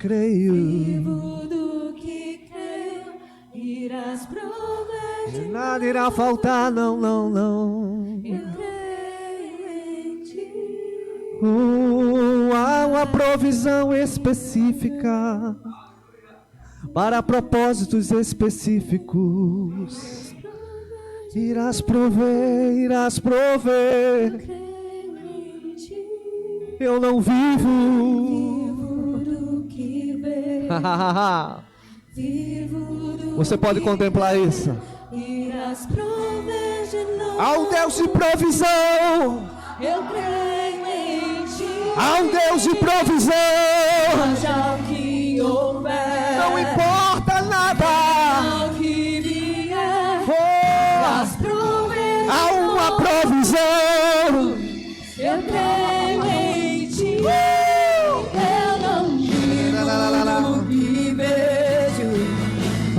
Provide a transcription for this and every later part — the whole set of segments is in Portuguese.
creio. Vivo do que creio, irás prover de Nada irá faltar, não, não, não. eu creio em ti. Há uma provisão específica para propósitos específicos. Irás prover, irás prover. Creio em ti. Eu não vivo. Vivo do que vejo. Vivo do Você pode que contemplar isso. irás prover de novo. Há um Deus de provisão. Eu creio em ti. Há um Deus de provisão. Haja o que houver. Não importa nada. O que vier. Oh, Irás prover de há uma novo. provisão. Eu creio em ti. Eu não vivo do que vejo.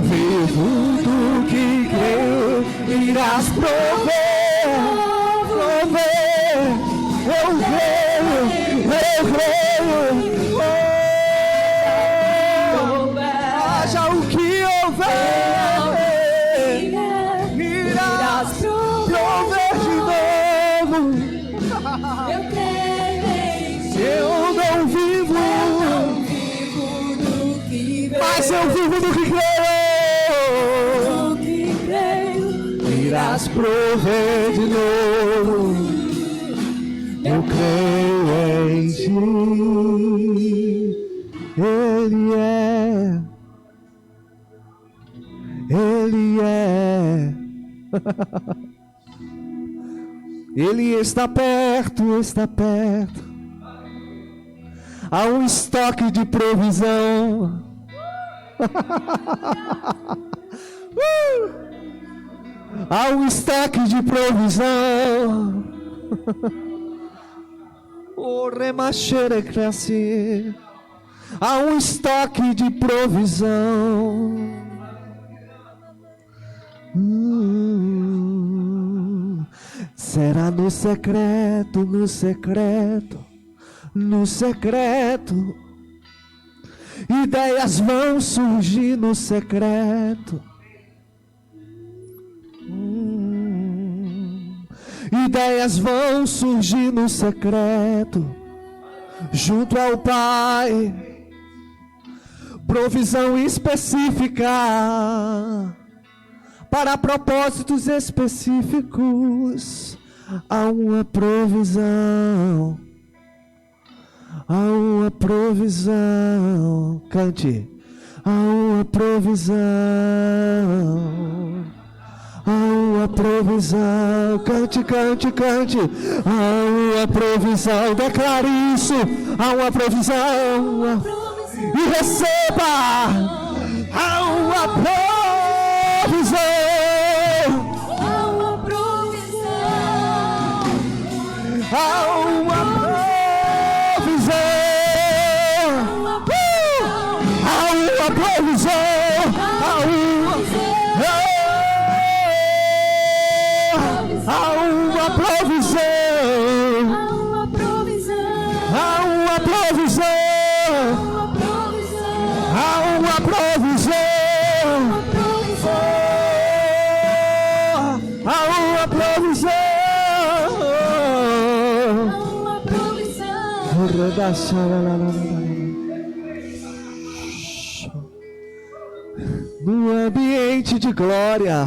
Vivo do que creio. Irás prover. Prover. Eu creio. Eu creio. Oh, haja o que houver. Irás prover de novo. Eu creio em ti. Eu não vivo, Do que mas eu vivo do que creio. Irás prover de novo. Eu creio em ti. Ele é. Ele é. Ele está perto, está perto. Há um estoque de provisão. Há um estoque de provisão. O remachere cresce. Há um estoque de provisão. Será no secreto, no secreto, no secreto. Ideias vão surgir no secreto. Ideias vão surgir no secreto. Junto ao Pai. Provisão específica para propósitos específicos. Há uma provisão. Há uma provisão. Cante. Há uma provisão. Há uma provisão. Cante, cante, cante. Há uma provisão. Declare isso. Há uma provisão. E receba. Há uma provisão. Há uma provisão. Há uma provisão. Há uma provisão. Há uma provisão. Há uma provisão. Há uma provisão. Há uma provisão. No ambiente de glória.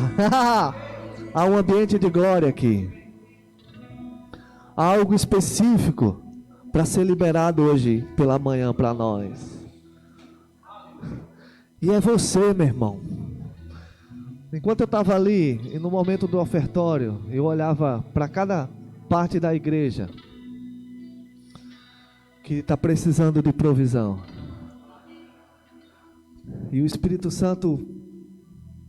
Há um ambiente de glória aqui. Há algo específico para ser liberado hoje pela manhã para nós. E é você, meu irmão. Enquanto eu estava ali, e no momento do ofertório, eu olhava para cada parte da igreja que está precisando de provisão. E o Espírito Santo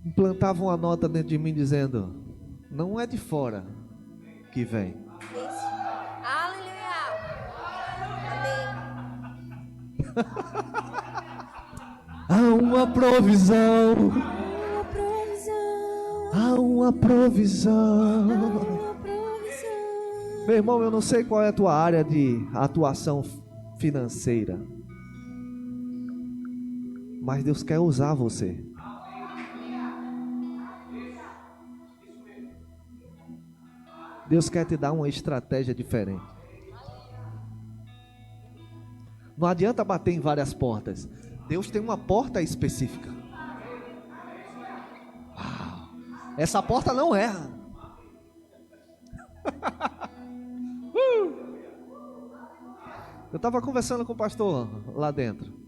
implantava uma nota dentro de mim dizendo: não é de fora que vem. Aleluia. Amém. Há uma provisão. Há uma provisão. Meu irmão, eu não sei qual é a tua área de atuação financeira. mas Deus quer usar você. Deus quer te dar uma estratégia diferente. Não adianta bater em várias portas. Deus tem uma porta específica. Uau. Essa porta não erra. Eu estava conversando com o pastor lá dentro.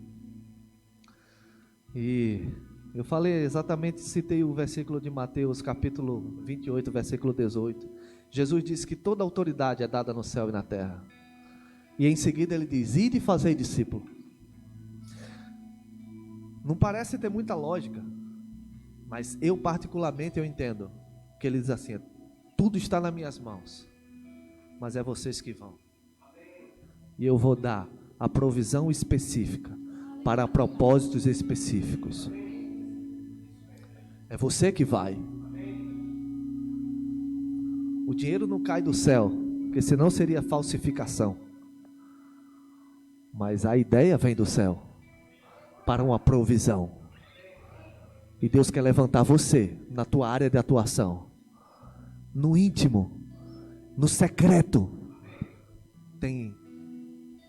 E eu falei exatamente, citei o versículo de Mateus, capítulo 28, versículo 18. Jesus disse que toda autoridade é dada no céu e na terra. E em seguida ele diz: ide e fazei discípulo. Não parece ter muita lógica, mas eu particularmente eu entendo que ele diz assim: tudo está nas minhas mãos, mas é vocês que vão. E eu vou dar a provisão específica para propósitos específicos. É você que vai. O dinheiro não cai do céu, porque senão seria falsificação. Mas a ideia vem do céu para uma provisão. E Deus quer levantar você na tua área de atuação, no íntimo, no secreto. Tem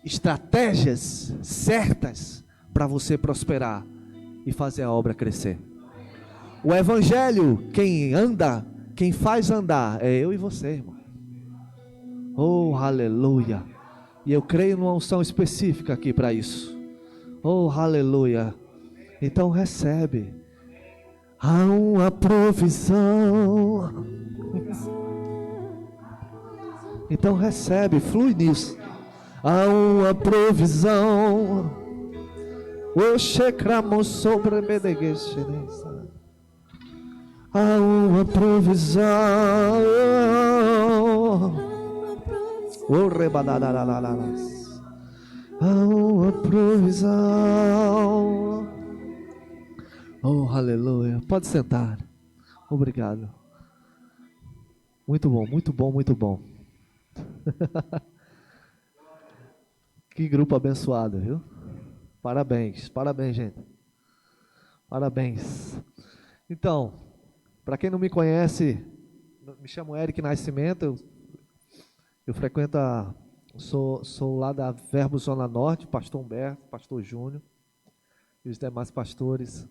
estratégias certas para você prosperar e fazer a obra crescer. O evangelho, quem faz andar é eu e você, irmão. Oh, aleluia. E eu creio numa unção específica aqui para isso. Oh, aleluia. Então recebe. Há uma provisão. Então recebe, flui nisso. Há uma provisão. O checramos sobre Bedeguesteresa. Há uma provisão. O rebadadararas. Há uma provisão. Oh, aleluia. Pode sentar. Obrigado. Muito bom, muito bom, muito bom. Que grupo abençoado, viu? Parabéns, parabéns, gente. Parabéns. Então, para quem não me conhece, me chamo Eric Nascimento. Eu frequento sou lá da Verbo Zona Norte, pastor Humberto, pastor Júnior e os demais pastores.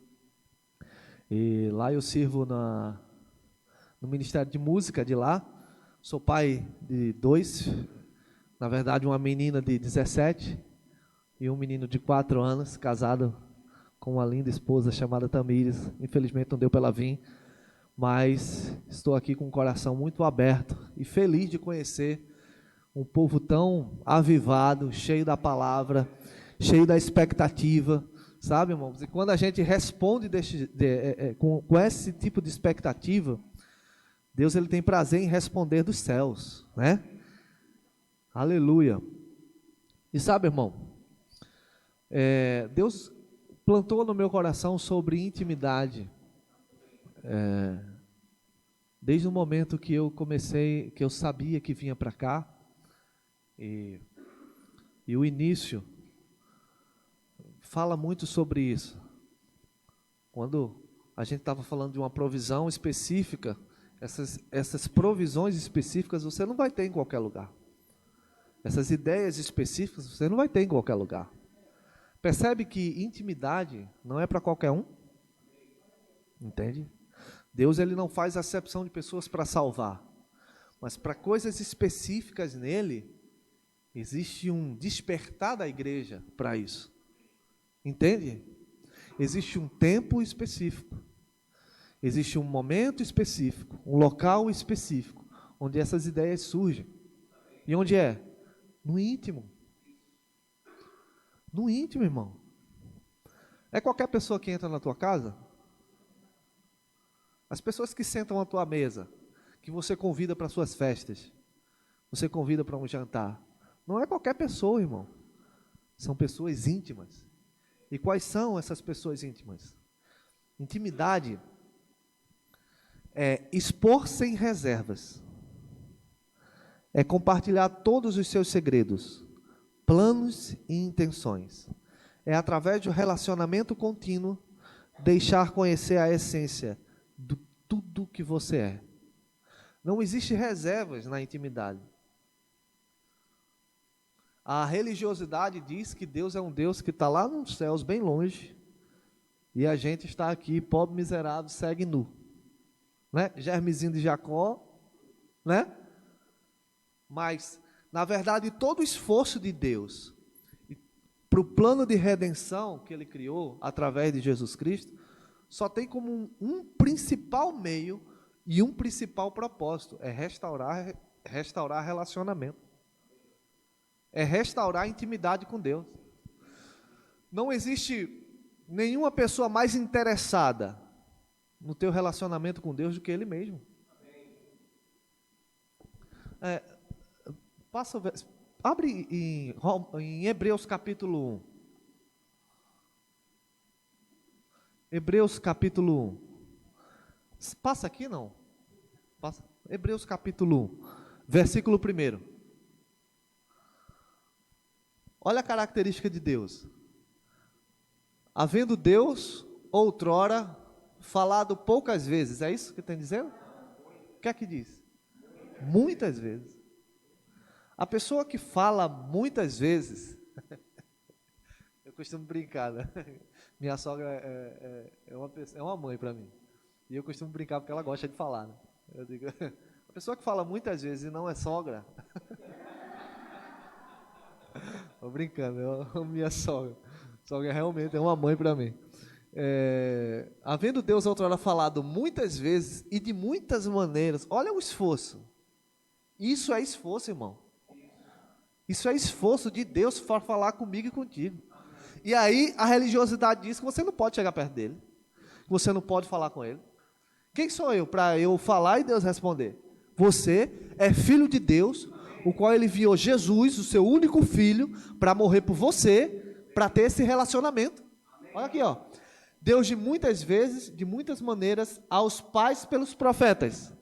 E lá eu sirvo no Ministério de Música de lá. Sou pai de 2, na verdade uma menina de 17 e um menino de 4 anos, casado com uma linda esposa chamada Tamires. Infelizmente não deu para ela vir, mas estou aqui com o coração muito aberto e feliz de conhecer um povo tão avivado, cheio da palavra, cheio da expectativa, sabe, irmãos? E quando a gente responde com esse tipo de expectativa, Deus ele tem prazer em responder dos céus, né? Aleluia. E sabe, irmão, Deus plantou no meu coração sobre intimidade, desde o momento que eu comecei, que eu sabia que vinha para cá, e o início fala muito sobre isso. Quando a gente estava falando de uma provisão específica, essas provisões específicas você não vai ter em qualquer lugar. Essas ideias específicas você não vai ter em qualquer lugar. Percebe que intimidade não é para qualquer um? Entende? Deus ele não faz acepção de pessoas para salvar, mas para coisas específicas nele, existe um despertar da igreja para isso. Entende? Existe um tempo específico. Existe um momento específico, um local específico, onde essas ideias surgem. E onde é? No íntimo. No íntimo, irmão. É qualquer pessoa que entra na tua casa? As pessoas que sentam à tua mesa, que você convida para suas festas, você convida para um jantar, não é qualquer pessoa, irmão. São pessoas íntimas. E quais são essas pessoas íntimas? Intimidade é expor sem reservas. É compartilhar todos os seus segredos, planos e intenções. é através do relacionamento contínuo deixar conhecer a essência de tudo que você é. Não existe reservas na intimidade. A religiosidade diz que Deus é um Deus que está lá nos céus, bem longe, e a gente está aqui, pobre, miserável, segue nu. Né? Germezinho de Jacó, né? Mas, na verdade, todo o esforço de Deus para o plano de redenção que Ele criou através de Jesus Cristo, só tem como um principal meio e um principal propósito, é restaurar relacionamento. É restaurar a intimidade com Deus. Não existe nenhuma pessoa mais interessada no teu relacionamento com Deus do que Ele mesmo. Abre em Hebreus capítulo 1. Hebreus capítulo 1. Passa aqui, não? Passa. Hebreus capítulo 1, versículo 1. Olha a característica de Deus. Havendo Deus, outrora, falado poucas vezes. É isso que está dizendo? O que é que diz? Muitas vezes. A pessoa que fala muitas vezes, eu costumo brincar, né? Minha sogra é uma mãe para mim. E eu costumo brincar porque ela gosta de falar, né? Eu digo, a pessoa que fala muitas vezes e não é sogra... Estou brincando, eu amo minha sogra. Sogra realmente é uma mãe para mim. Havendo Deus outrora falado muitas vezes e de muitas maneiras, olha o esforço. Isso é esforço, irmão. Isso é esforço de Deus para falar comigo e contigo. E aí a religiosidade diz que você não pode chegar perto dele, que você não pode falar com ele. Quem sou eu para eu falar e Deus responder? Você é filho de Deus, o qual Ele enviou Jesus, o seu único filho, para morrer por você, para ter esse relacionamento. Olha aqui, ó. Deus de muitas vezes, de muitas maneiras, aos pais pelos profetas.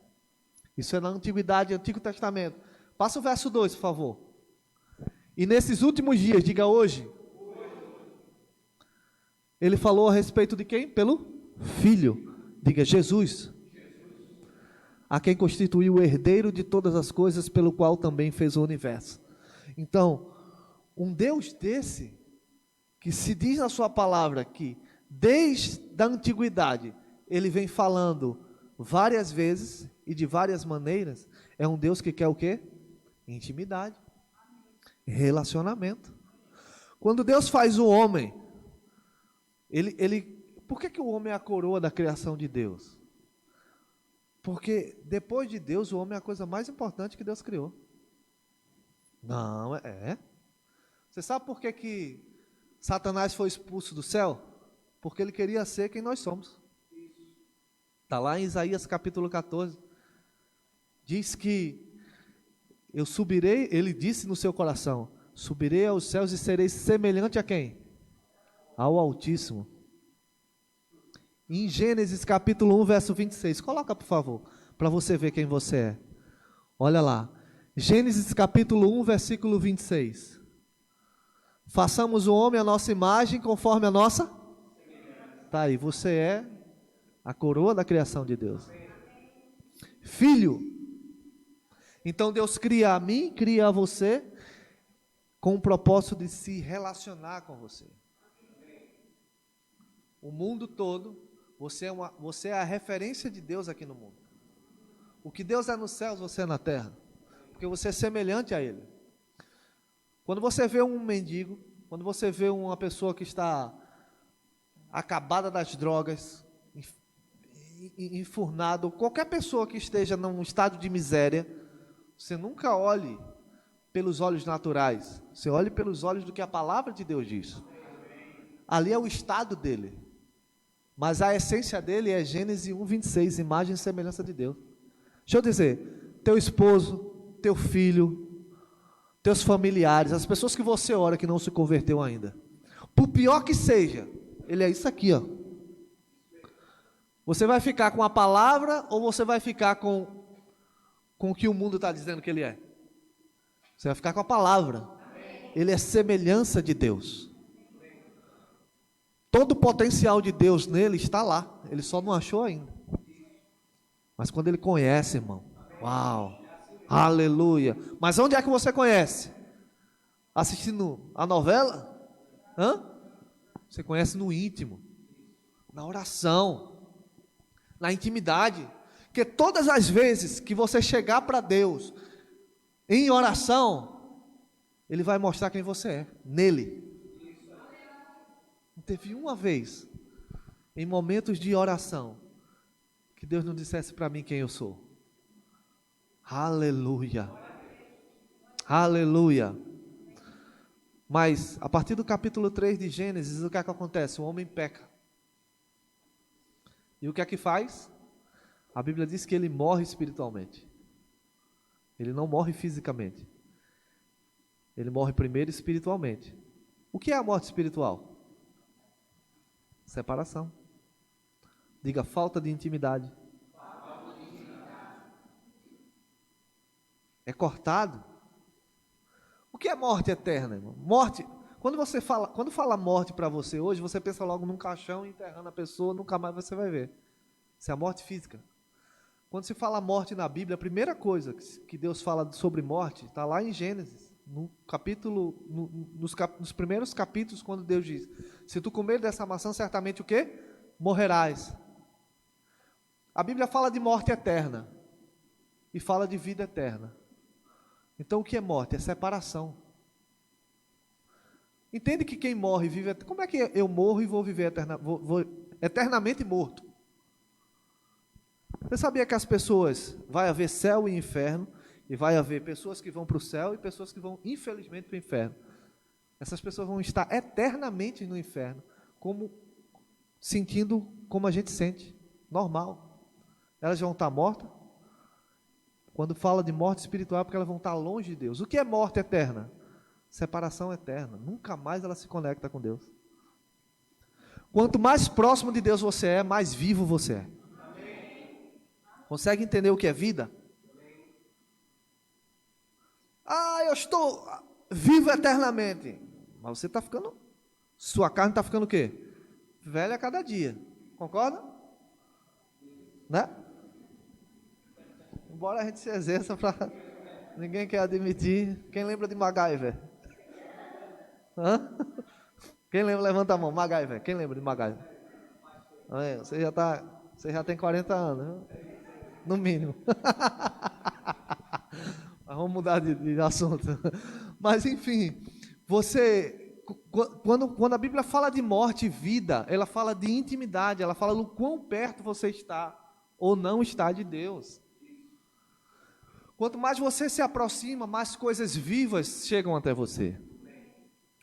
Isso é na antiguidade, Antigo Testamento. Passa o verso 2, por favor. E nesses últimos dias, diga hoje. Ele falou a respeito de quem? Pelo Filho. Diga Jesus. A quem constituiu o herdeiro de todas as coisas, pelo qual também fez o universo. Então, um Deus desse, que se diz na sua palavra que, desde a antiguidade, Ele vem falando várias vezes e de várias maneiras, é um Deus que quer o quê? Intimidade, relacionamento. Quando Deus faz o homem, por que o homem é a coroa da criação de Deus? Porque depois de Deus, o homem é a coisa mais importante que Deus criou. Não, Você sabe por que Satanás foi expulso do céu? Porque ele queria ser quem nós somos. Está lá em Isaías capítulo 14. Diz que eu subirei, ele disse no seu coração, subirei aos céus e serei semelhante a quem? Ao Altíssimo. Em Gênesis capítulo 1, verso 26, coloca por favor, para você ver quem você é. Olha lá, Gênesis capítulo 1, versículo 26. Façamos o homem à nossa imagem, conforme a nossa... Tá aí, você é a coroa da criação de Deus. Filho. Então Deus cria a mim, cria a você, com o propósito de se relacionar com você. O mundo todo... Você é a referência de Deus aqui no mundo. O que Deus é nos céus, você é na terra. Porque você é semelhante a Ele. Quando você vê um mendigo, quando você vê uma pessoa que está acabada das drogas, enfurnado, qualquer pessoa que esteja num estado de miséria, você nunca olhe pelos olhos naturais. Você olhe pelos olhos do que a palavra de Deus diz. Ali é o estado dele. Mas a essência dele é Gênesis 1, 26, imagem e semelhança de Deus. Deixa eu dizer, teu esposo, teu filho, teus familiares, as pessoas que você ora que não se converteu ainda, por pior que seja, ele é isso aqui, ó. Você vai ficar com a palavra ou você vai ficar com o que o mundo está dizendo que ele é? Você vai ficar com a palavra. Ele é semelhança de Deus. Todo o potencial de Deus nele está lá. Ele só não achou ainda. Mas quando ele conhece, irmão, uau, aleluia. Mas onde é que você conhece? Assistindo a novela? Você conhece no íntimo, na oração, na intimidade. Porque todas as vezes que você chegar para Deus em oração, Ele vai mostrar quem você é, nele. Não teve uma vez, em momentos de oração, que Deus não dissesse para mim quem eu sou. Aleluia. Aleluia. Mas, a partir do capítulo 3 de Gênesis, o que é que acontece? O homem peca. E o que é que faz? A Bíblia diz que ele morre espiritualmente. Ele não morre fisicamente. Ele morre primeiro espiritualmente. O que é a morte espiritual? Separação. Diga, falta de intimidade. É cortado. O que é morte eterna, irmão? Morte, quando fala morte para você hoje, você pensa logo num caixão enterrando a pessoa, nunca mais você vai ver. Isso é a morte física. Quando se fala morte na Bíblia, a primeira coisa que Deus fala sobre morte está lá em Gênesis, no capítulo, nos primeiros capítulos, quando Deus diz: se tu comer dessa maçã, certamente o quê? Morrerás. A Bíblia fala de morte eterna e fala de vida eterna. Então o que é morte? É separação. Entende que quem morre vive... Como é que eu morro e vou viver vou eternamente morto? Você sabia que as pessoas... Vai haver céu e inferno, e vai haver pessoas que vão para o céu e pessoas que vão, infelizmente, para o inferno. Essas pessoas vão estar eternamente no inferno, sentindo como a gente sente, normal. Elas vão estar mortas. Quando fala de morte espiritual, é porque elas vão estar longe de Deus. O que é morte eterna? Separação eterna. Nunca mais ela se conecta com Deus. Quanto mais próximo de Deus você é, mais vivo você é. Consegue entender o que é vida? Eu estou vivo eternamente. Mas você está ficando... Sua carne está ficando o quê? Velha a cada dia. Concorda? Né? Embora a gente se exerça para... Ninguém quer admitir. Quem lembra de MacGyver? Quem lembra? Levanta a mão. MacGyver. Quem lembra de MacGyver? Você já tem 40 anos, no mínimo. Mas vamos mudar de assunto. Mas enfim, quando a Bíblia fala de morte e vida, ela fala de intimidade, ela fala do quão perto você está ou não está de Deus. Quanto mais você se aproxima, mais coisas vivas chegam até você.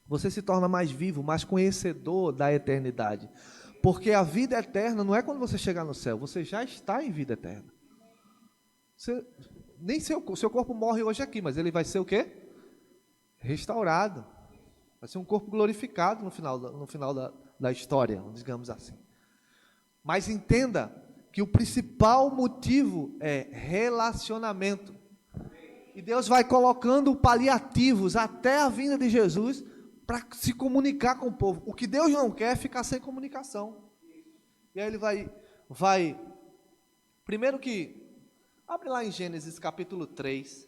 Você se torna mais vivo, mais conhecedor da eternidade. Porque a vida eterna não é quando você chegar no céu, você já está em vida eterna. Nem seu corpo morre hoje aqui, mas ele vai ser o quê? Restaurado. Vai ser um corpo glorificado no final da história, digamos assim. Mas entenda que o principal motivo é relacionamento. E Deus vai colocando paliativos até a vinda de Jesus para se comunicar com o povo. O que Deus não quer é ficar sem comunicação. E aí ele vai primeiro que... Abre lá em Gênesis capítulo 3.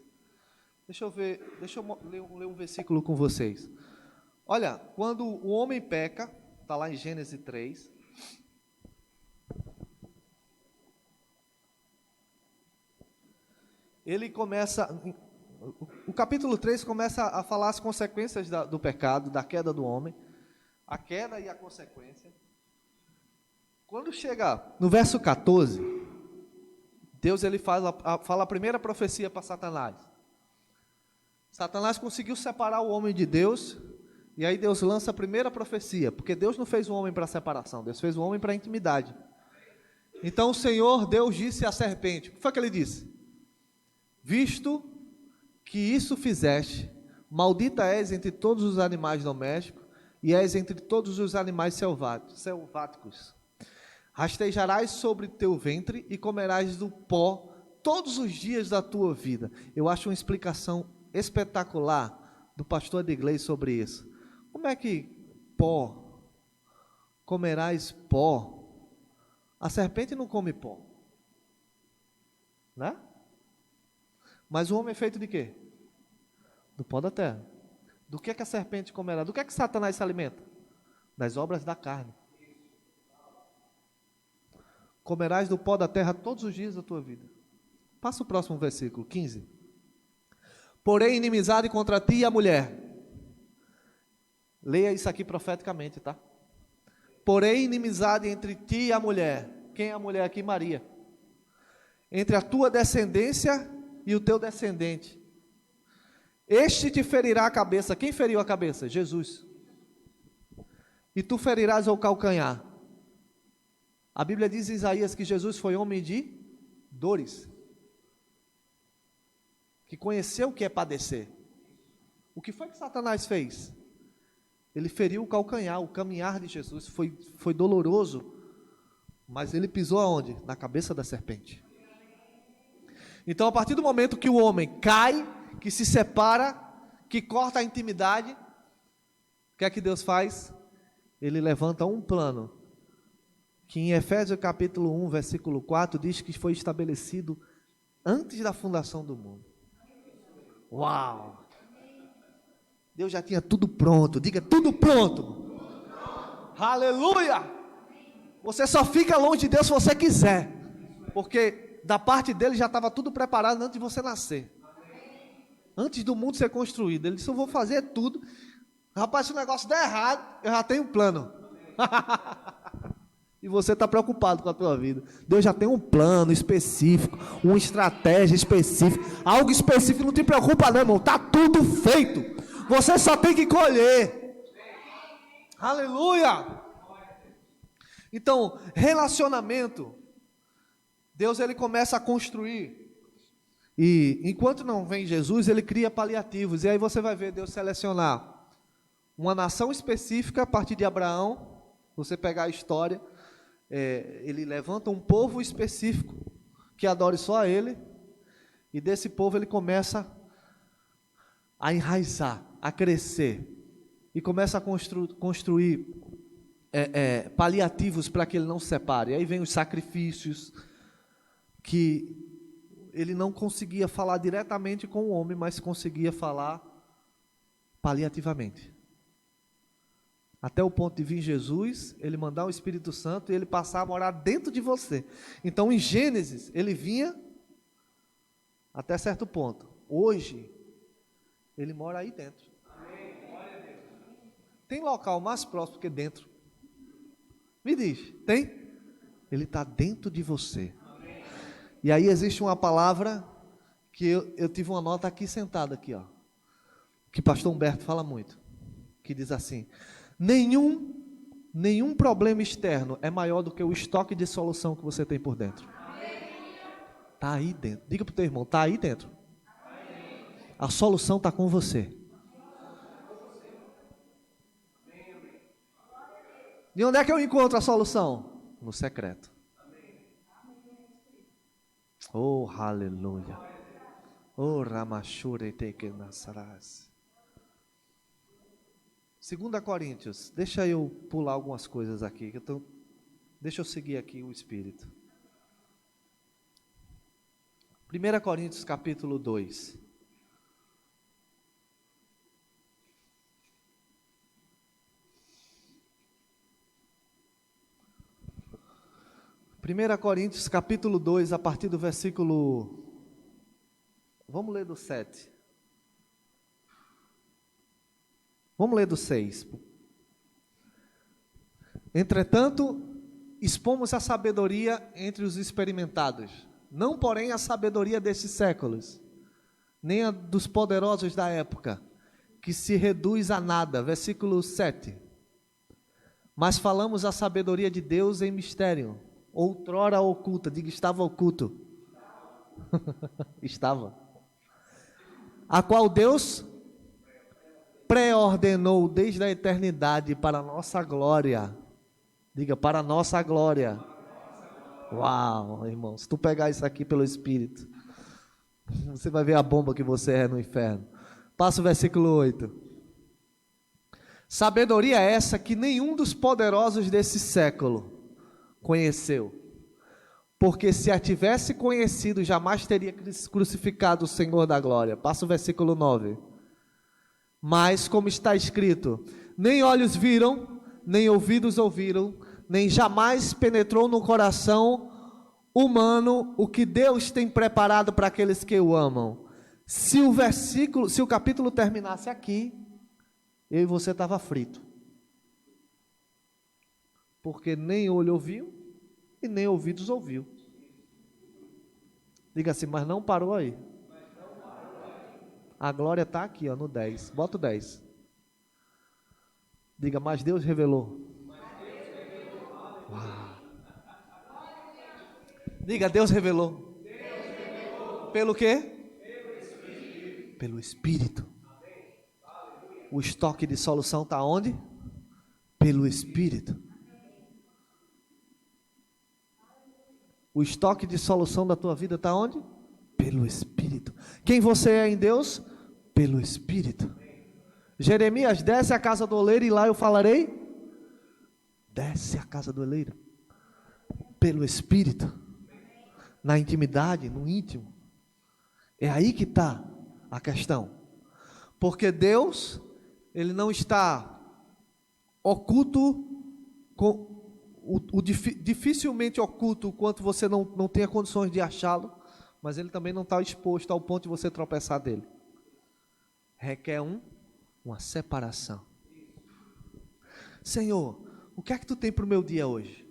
Deixa eu ler um versículo com vocês. Olha, quando o homem peca, está lá em Gênesis 3. Ele começa... O capítulo 3 começa a falar as consequências do pecado, da queda do homem. A queda e a consequência. Quando chega no verso 14, Deus ele fala a primeira profecia para Satanás. Satanás conseguiu separar o homem de Deus, e aí Deus lança a primeira profecia, porque Deus não fez o homem para separação, Deus fez o homem para intimidade. Então o Senhor, Deus disse à serpente, o que foi que ele disse? Visto que isso fizeste, maldita és entre todos os animais domésticos, e és entre todos os animais selváticos. Rastejarás sobre teu ventre e comerás do pó todos os dias da tua vida. Eu acho uma explicação espetacular do pastor Edgley sobre isso. Como é que pó? comerás pó. A serpente não come pó, né? Mas o homem é feito de quê? Do pó da terra. Do que a serpente comerá? Do que Satanás se alimenta? Das obras da carne. Comerás do pó da terra todos os dias da tua vida. Passa o próximo versículo, 15. Porém, inimizade contra ti e a mulher. Leia isso aqui profeticamente, tá? Porém, inimizade entre ti e a mulher. Quem é a mulher aqui? Maria. Entre a tua descendência e o teu descendente. Este te ferirá a cabeça. Quem feriu a cabeça? Jesus. E tu ferirás o calcanhar. A Bíblia diz em Isaías que Jesus foi homem de dores. Que conheceu o que é padecer. O que foi que Satanás fez? Ele feriu o calcanhar, o caminhar de Jesus. Foi doloroso. Mas ele pisou aonde? Na cabeça da serpente. Então, a partir do momento que o homem cai, que se separa, que corta a intimidade, o que é que Deus faz? Ele levanta um plano, que em Efésios capítulo 1, versículo 4, diz que foi estabelecido antes da fundação do mundo. Uau! Deus já tinha tudo pronto, diga tudo pronto. Aleluia! Você só fica longe de Deus se você quiser, porque da parte dele já estava tudo preparado antes de você nascer. Antes do mundo ser construído, ele disse, eu vou fazer tudo. Rapaz, se o negócio der errado, eu já tenho um plano. E você está preocupado com a tua vida. Deus já tem um plano específico, uma estratégia específica, algo específico, não te preocupa não, irmão, está tudo feito. Você só tem que colher. Aleluia! Então, relacionamento, Deus ele começa a construir. E enquanto não vem Jesus, ele cria paliativos. E aí você vai ver Deus selecionar uma nação específica a partir de Abraão. Você pegar a história, ele levanta um povo específico que adore só a ele. E desse povo ele começa a enraizar, a crescer. E começa a construir paliativos para que ele não se separe. E aí vem os sacrifícios, que ele não conseguia falar diretamente com o homem, mas conseguia falar paliativamente. Até o ponto de vir Jesus, ele mandar o Espírito Santo e ele passar a morar dentro de você. Então, em Gênesis, ele vinha até certo ponto. Hoje, ele mora aí dentro. Tem local mais próximo que dentro? Me diz, tem? Ele está dentro de você. E aí existe uma palavra que eu tive uma nota aqui sentada aqui, ó, que pastor Humberto fala muito, que diz assim: nenhum problema externo é maior do que o estoque de solução que você tem por dentro. Está aí dentro. Diga para o teu irmão, está aí dentro. A solução está com você. E onde é que eu encontro a solução? No secreto. Oh, aleluia. Oh, Ramashure teke nasaras. 2 Coríntios, deixa eu pular algumas coisas aqui, deixa eu seguir aqui o Espírito. 1 Coríntios capítulo 2. Primeira Coríntios capítulo 2, a partir do versículo, vamos ler do 7. Vamos ler do 6. Entretanto, expomos a sabedoria entre os experimentados, não porém a sabedoria destes séculos, nem a dos poderosos da época, que se reduz a nada. Versículo 7. Mas falamos a sabedoria de Deus em mistério, outrora oculta. Diga, estava oculto. Estava. A qual Deus pré-ordenou desde a eternidade para a nossa glória. Diga, para a nossa glória. Uau, irmão, se tu pegar isso aqui pelo Espírito, você vai ver a bomba que você é no inferno. Passa o versículo 8. Sabedoria essa que nenhum dos poderosos desse século conheceu. Porque se a tivesse conhecido, jamais teria crucificado o Senhor da glória. Passa o versículo 9. Mas, como está escrito, nem olhos viram, nem ouvidos ouviram, nem jamais penetrou no coração humano o que Deus tem preparado para aqueles que o amam. Se o capítulo terminasse aqui, eu e você estava frito. Porque nem olho ouviu e nem ouvidos ouviu. Diga assim, mas não parou aí. A glória está aqui, ó, no 10. Bota o 10. Diga, mas Deus revelou. Uau. Diga, Deus revelou. Pelo quê? Pelo Espírito. O estoque de solução está onde? Pelo Espírito. O estoque de solução da tua vida está onde? Pelo Espírito. Quem você é em Deus? Pelo Espírito. Jeremias, desce à casa do oleiro e lá eu falarei. Desce à casa do oleiro. Pelo Espírito. Na intimidade, no íntimo. É aí que está a questão. Porque Deus, Ele não está oculto, dificilmente oculto, quanto você não tenha condições de achá-lo, mas Ele também não está exposto ao ponto de você tropeçar dele. Requer uma separação. Senhor, o que é que tu tem para o meu dia hoje?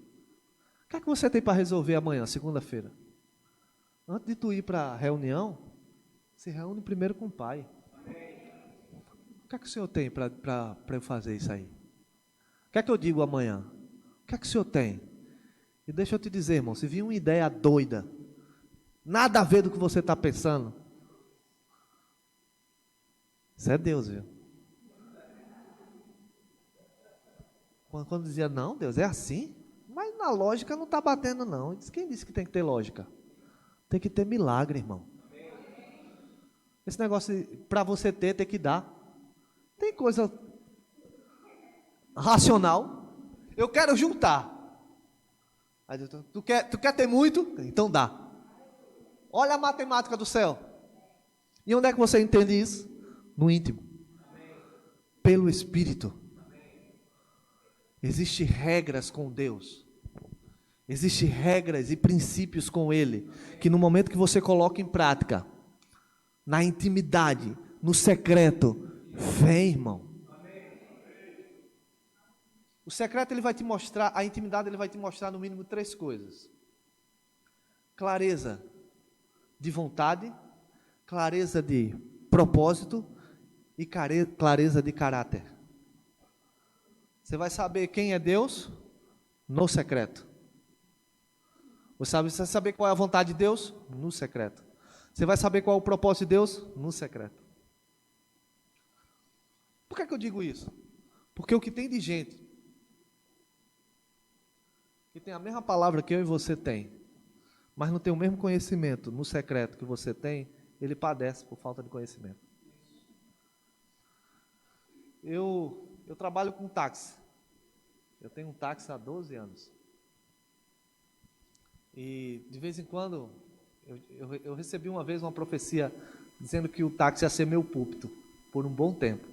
O que é que você tem para resolver amanhã, segunda-feira? Antes de tu ir para a reunião, se reúne primeiro com o Pai. O que é que o Senhor tem para eu fazer isso aí? O que é que eu digo amanhã? O que é que o Senhor tem? E deixa eu te dizer, irmão, se vir uma ideia doida, nada a ver do que você está pensando, isso é Deus, viu? Quando dizia, não, Deus, é assim? Mas na lógica não está batendo, não. Quem disse que tem que ter lógica? Tem que ter milagre, irmão. Esse negócio, para você ter, tem que dar. Tem coisa racional. Eu quero juntar. Aí, tu quer ter muito? Então dá. Olha a matemática do céu. E onde é que você entende isso? No íntimo. Pelo Espírito. Existem regras com Deus. Existem regras e princípios com Ele, que no momento que você coloca em prática, na intimidade, no secreto, vem, irmão. O secreto ele vai te mostrar, a intimidade ele vai te mostrar no mínimo 3 coisas: clareza de vontade, clareza de propósito e clareza de caráter. Você vai saber quem é Deus no secreto. Você vai saber qual é a vontade de Deus no secreto. Você vai saber qual é o propósito de Deus no secreto. Por que eu digo isso? Porque o que tem de gente que tem a mesma palavra que eu e você tem, mas não tem o mesmo conhecimento no secreto que você tem, ele padece por falta de conhecimento. Eu trabalho com táxi. Eu tenho um táxi há 12 anos. E de vez em quando eu recebi uma vez uma profecia dizendo que o táxi ia ser meu púlpito por um bom tempo.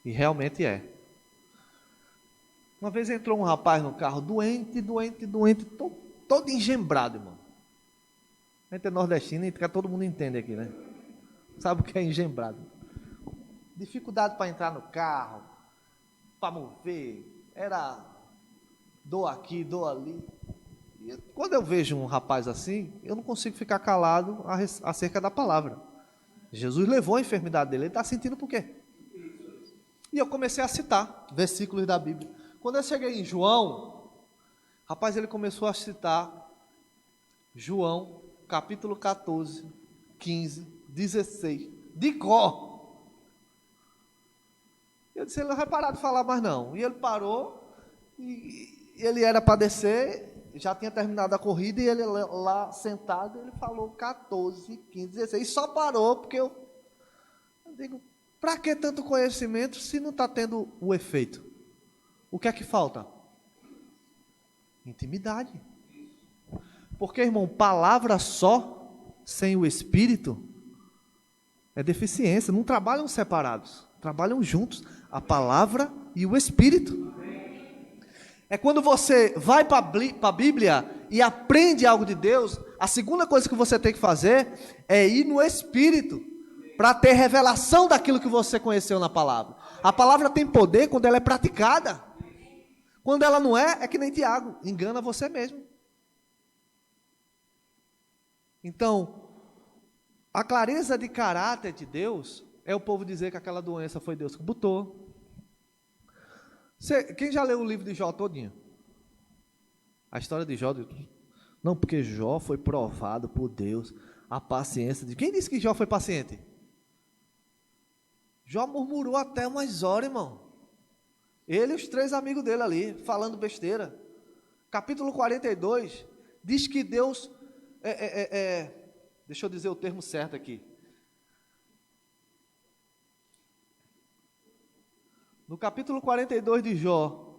E realmente é. Uma vez entrou um rapaz no carro doente, todo engembrado, irmão. A gente é nordestino e todo mundo entende aqui, né? Sabe o que é engembrado? Dificuldade para entrar no carro, para mover, era dor aqui, dor ali. E quando eu vejo um rapaz assim, eu não consigo ficar calado acerca da palavra. Jesus levou a enfermidade dele, ele está sentindo por quê? E eu comecei a citar versículos da Bíblia. Quando eu cheguei em João, rapaz, ele começou a citar João, capítulo 14, 15, 16, de cor. Eu disse, ele não vai parar de falar mais não. E ele parou, e ele era para descer, já tinha terminado a corrida, e ele lá sentado, ele falou 14, 15, 16, e só parou, porque eu digo, Para que tanto conhecimento se não está tendo o efeito? O que é que falta? Intimidade. Porque, irmão, palavra só, sem o Espírito, é deficiência. Não trabalham separados, trabalham juntos. A palavra e o Espírito. É quando você vai para a Bíblia e aprende algo de Deus, a segunda coisa que você tem que fazer é ir no Espírito, para ter revelação daquilo que você conheceu na palavra. A palavra tem poder quando ela é praticada. Quando ela não é, é que nem Tiago, engana você mesmo. Então, a clareza de caráter de Deus é o povo dizer que aquela doença foi Deus que botou. Quem já leu o livro de Jó todinho? A história de Jó? Não, porque Jó foi provado por Deus. A paciência de... Quem disse que Jó foi paciente? Jó murmurou até umas horas, irmão. Ele e os 3 amigos dele ali, falando besteira. Capítulo 42, diz que Deus... deixa eu dizer o termo certo aqui. No capítulo 42 de Jó,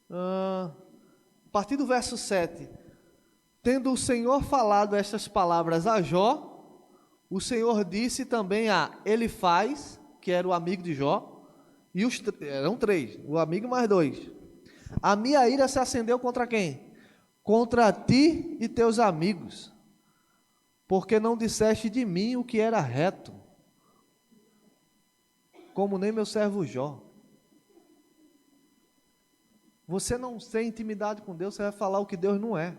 a partir do verso 7, tendo o Senhor falado estas palavras a Jó, o Senhor disse também a Elifaz, que era o amigo de Jó, e eram 3, o amigo mais 2. A minha ira se acendeu contra quem? Contra ti e teus amigos, porque não disseste de mim o que era reto, como nem meu servo Jó. Você não tem intimidade com Deus, você vai falar o que Deus não é.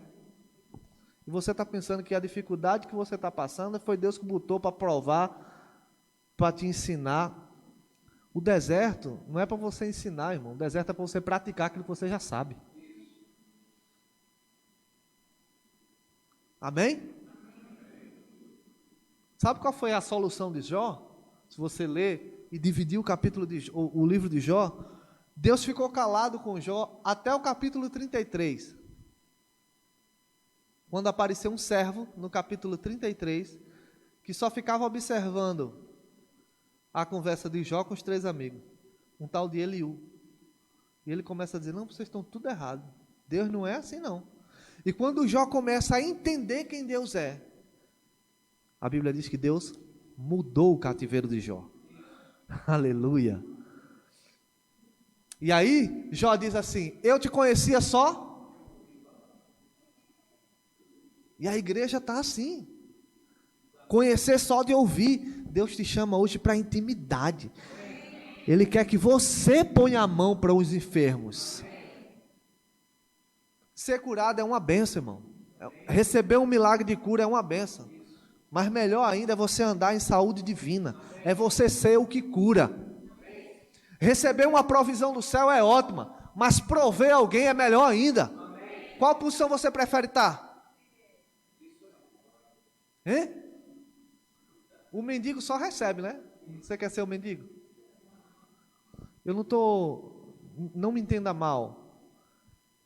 E você está pensando que a dificuldade que você está passando foi Deus que botou para provar, para te ensinar. O deserto não é para você ensinar, irmão. O deserto é para você praticar aquilo que você já sabe. Amém? Sabe qual foi a solução de Jó? Se você ler e dividir o livro de Jó, Deus ficou calado com Jó até o capítulo 33. Quando apareceu um servo, no capítulo 33, que só ficava observando a conversa de Jó com os 3 amigos, um tal de Eliú. E ele começa a dizer, não, vocês estão tudo errado, Deus não é assim não. E quando Jó começa a entender quem Deus é, a Bíblia diz que Deus mudou o cativeiro de Jó. Aleluia. E aí, Jó diz assim, eu te conhecia só. E a igreja está assim. Conhecer só de ouvir. Deus te chama hoje para intimidade. Ele quer que você ponha a mão para os enfermos. Ser curado é uma benção, irmão. Receber um milagre de cura é uma benção. Mas melhor ainda é você andar em saúde divina. É você ser o que cura. Receber uma provisão do céu é ótima, mas prover alguém é melhor ainda. Qual posição você prefere estar? Hein? O mendigo só recebe, né? Você quer ser o mendigo? Não me entenda mal.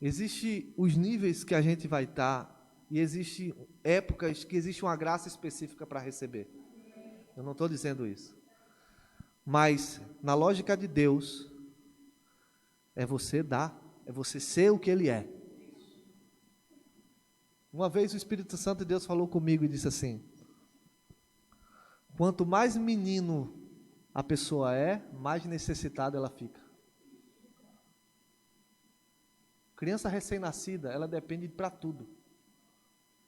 Existem os níveis que a gente vai estar, e existem épocas que existe uma graça específica para receber. Eu não estou dizendo isso. Mas, na lógica de Deus, é você dar, é você ser o que Ele é. Uma vez o Espírito Santo de Deus falou comigo e disse assim, quanto mais menino a pessoa é, mais necessitada ela fica. Criança recém-nascida, ela depende para tudo.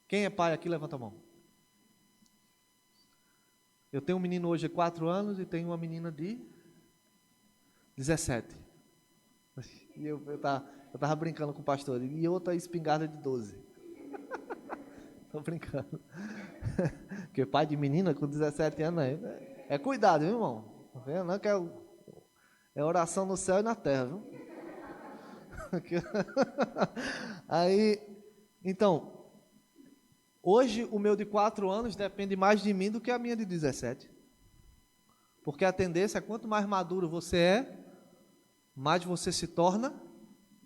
Quem é pai aqui, levanta a mão. Eu tenho um menino hoje de 4 anos e tenho uma menina de 17. E eu tava brincando com o pastor. E outra espingarda de 12. Estou brincando. Porque pai de menina com 17 anos é cuidado, viu, irmão? Não que é oração no céu e na terra, viu? Aí, então... Hoje, o meu de 4 anos depende mais de mim do que a minha de 17. Porque a tendência é, quanto mais maduro você é, mais você se torna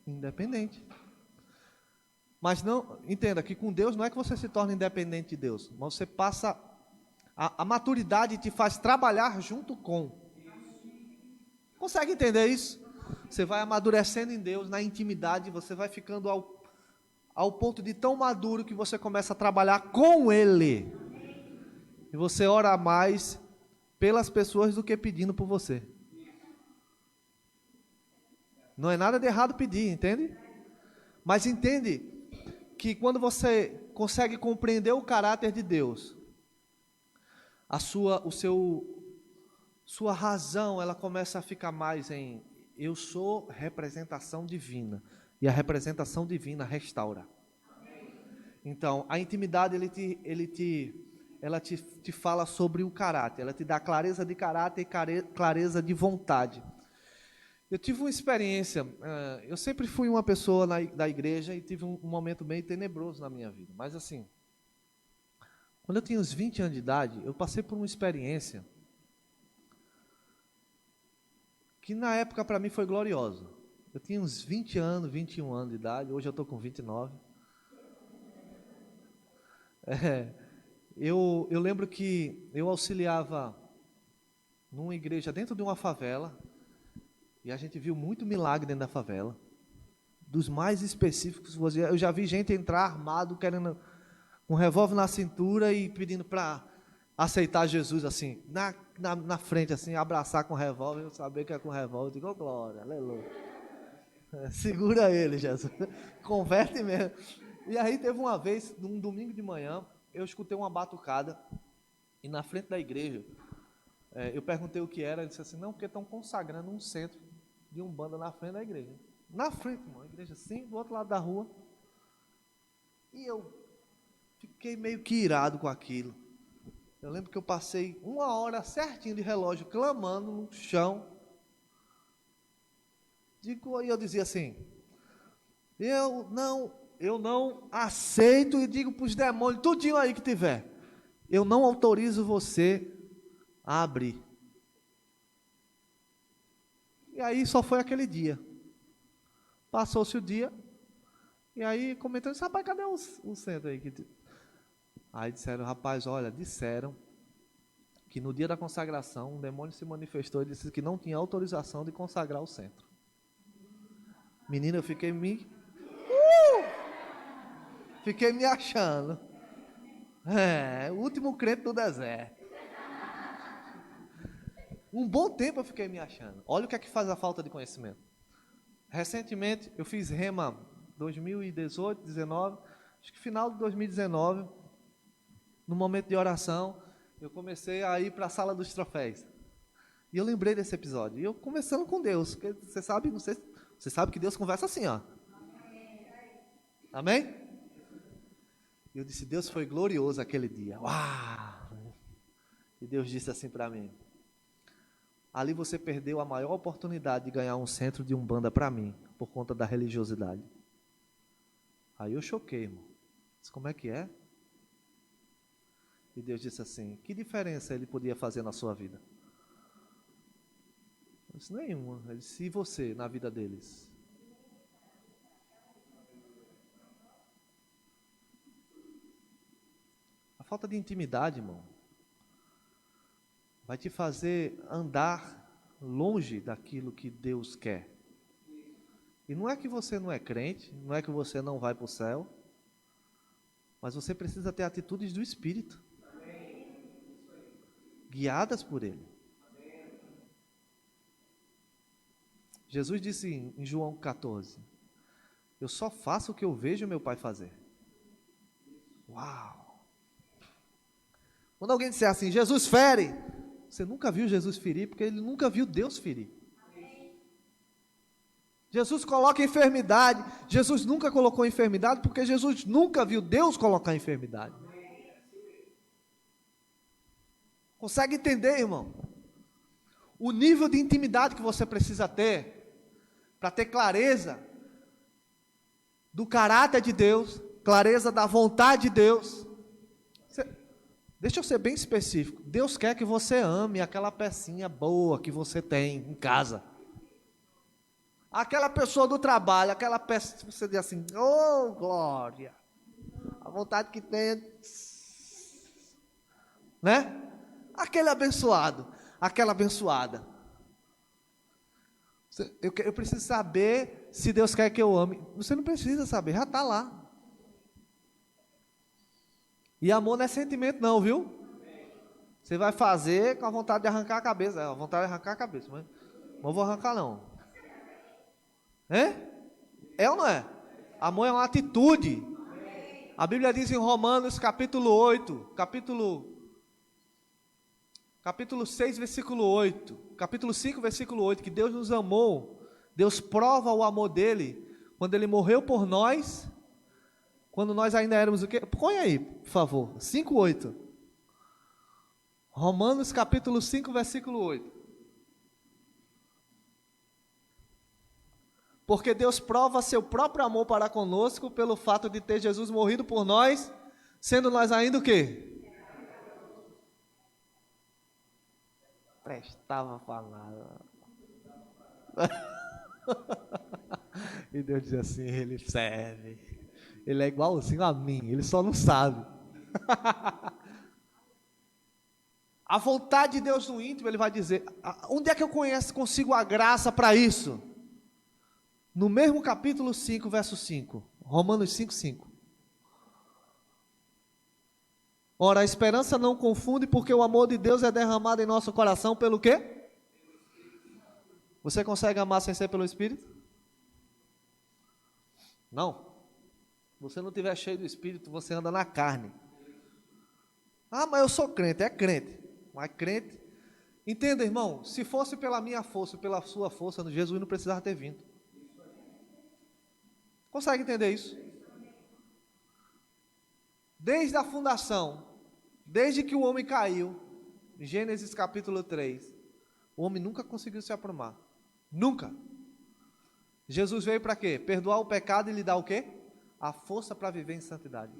independente. Mas não, entenda que com Deus não é que você se torna independente de Deus, mas você passa A maturidade te faz trabalhar junto com. Consegue entender isso? Você vai amadurecendo em Deus, na intimidade, você vai ficando ao ponto de tão maduro que você começa a trabalhar com Ele. E você ora mais pelas pessoas do que pedindo por você. Não é nada de errado pedir, entende? Mas entende que quando você consegue compreender o caráter de Deus, sua razão, ela começa a ficar mais em eu sou representação divina, e a representação divina restaura. Então, a intimidade ela te fala sobre o caráter, ela te dá clareza de caráter e clareza de vontade. Eu tive uma experiência, eu sempre fui uma pessoa da igreja e tive um momento bem tenebroso na minha vida, mas assim, quando eu tinha uns 20 anos de idade, eu passei por uma experiência que na época para mim foi gloriosa. Eu tinha uns 20 anos, 21 anos de idade, hoje eu estou com 29. Eu lembro que eu auxiliava numa igreja dentro de uma favela, e a gente viu muito milagre dentro da favela, dos mais específicos. Eu já vi gente entrar armado, querendo um revólver na cintura e pedindo para aceitar Jesus, assim, na frente, assim, abraçar com o revólver. Eu sabia que é com o revólver, eu digo, oh, glória, aleluia. Segura ele, Jesus, converte mesmo. E aí teve uma vez, num domingo de manhã, eu escutei uma batucada, e na frente da igreja, eu perguntei o que era, ele disse assim, não, porque estão consagrando um centro de umbanda na frente da igreja. Na frente, irmão, a igreja assim, do outro lado da rua. E eu fiquei meio que irado com aquilo. Eu lembro que eu passei 1 hora certinho de relógio, clamando no chão. E eu dizia assim, eu não aceito, e digo para os demônios, tudinho aí que tiver, eu não autorizo você a abrir. E aí só foi aquele dia. Passou-se o dia, e aí comentando, rapaz, cadê o centro aí? Aí disseram, rapaz, olha, disseram que no dia da consagração, um demônio se manifestou e disse que não tinha autorização de consagrar o centro. Menina, eu fiquei me achando. O último crente do deserto. Um bom tempo eu fiquei me achando. Olha o que é que faz a falta de conhecimento. Recentemente, eu fiz rema 2018, 19, acho que final de 2019, no momento de oração, eu comecei a ir para a sala dos troféus. E eu lembrei desse episódio. E eu conversando com Deus, porque você sabe, não sei, você sabe que Deus conversa assim, ó. Amém? E eu disse, Deus, foi glorioso aquele dia. Uau! E Deus disse assim para mim, ali você perdeu a maior oportunidade de ganhar um centro de umbanda para mim, por conta da religiosidade. Aí eu choquei, irmão. Disse, como é que é? E Deus disse assim, que diferença ele podia fazer na sua vida? Eu disse, nenhuma. Ele disse, e você, na vida deles? A falta de intimidade, irmão, vai te fazer andar longe daquilo que Deus quer. E não é que você não é crente, não é que você não vai para o céu, mas você precisa ter atitudes do Espírito, guiadas por Ele. Jesus disse em João 14, eu só faço o que eu vejo meu Pai fazer. Uau! Quando alguém disser assim, Jesus fere, você nunca viu Jesus ferir, porque ele nunca viu Deus ferir. Jesus coloca enfermidade, Jesus nunca colocou enfermidade, porque Jesus nunca viu Deus colocar enfermidade. Consegue entender, irmão? O nível de intimidade que você precisa ter, para ter clareza do caráter de Deus, clareza da vontade de Deus. Deixa eu ser bem específico. Deus quer que você ame aquela pecinha boa que você tem em casa. Aquela pessoa do trabalho, aquela peça, você diz assim, oh glória. A vontade que tem é né? Aquele abençoado, aquela abençoada. Eu preciso saber se Deus quer que eu ame. Você não precisa saber, já está lá. E amor não é sentimento não, viu? Você vai fazer com a vontade de arrancar a cabeça. A vontade de arrancar a cabeça, mas não vou arrancar não. É ou não é? Amor é uma atitude. A Bíblia diz em Romanos capítulo 8, capítulo 6, versículo 8, capítulo 5, versículo 8, que Deus nos amou. Deus prova o amor dele quando ele morreu por nós, quando nós ainda éramos o quê? Põe aí, por favor, 5, 8. Romanos capítulo 5, versículo 8. Porque Deus prova seu próprio amor para conosco pelo fato de ter Jesus morrido por nós, sendo nós ainda o quê? Prestava para nada. E Deus diz assim, ele serve. Ele é igualzinho a mim, ele só não sabe. A vontade de Deus no íntimo, ele vai dizer, onde é que eu consigo a graça para isso? No mesmo capítulo 5, verso 5, Romanos 5, 5. Ora, a esperança não confunde, porque o amor de Deus é derramado em nosso coração pelo quê? Você consegue amar sem ser pelo Espírito? Não. Se você não estiver cheio do Espírito, você anda na carne. Ah, mas eu sou crente, é crente. Mas crente, entenda, irmão, se fosse pela minha força, pela sua força, Jesus não precisava ter vindo. Consegue entender isso? Desde a fundação, desde que o homem caiu, Gênesis capítulo 3, o homem nunca conseguiu se aprumar. Nunca. Jesus veio para quê? Perdoar o pecado e lhe dar o quê? A força para viver em santidade.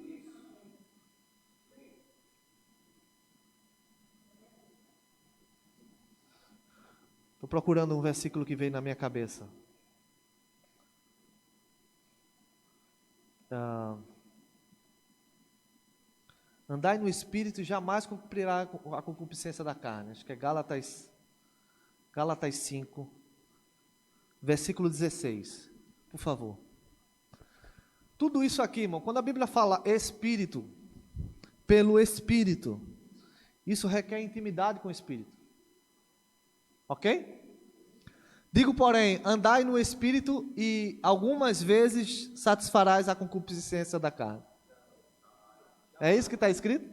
Estou procurando um versículo que veio na minha cabeça. Andai no Espírito e jamais cumprirá a concupiscência da carne. Acho que é Gálatas 5, versículo 16. Por favor. Tudo isso aqui, irmão, quando a Bíblia fala Espírito, pelo Espírito, isso requer intimidade com o Espírito. Ok? Digo, porém, andai no Espírito e algumas vezes satisfarás a concupiscência da carne. É isso que está escrito?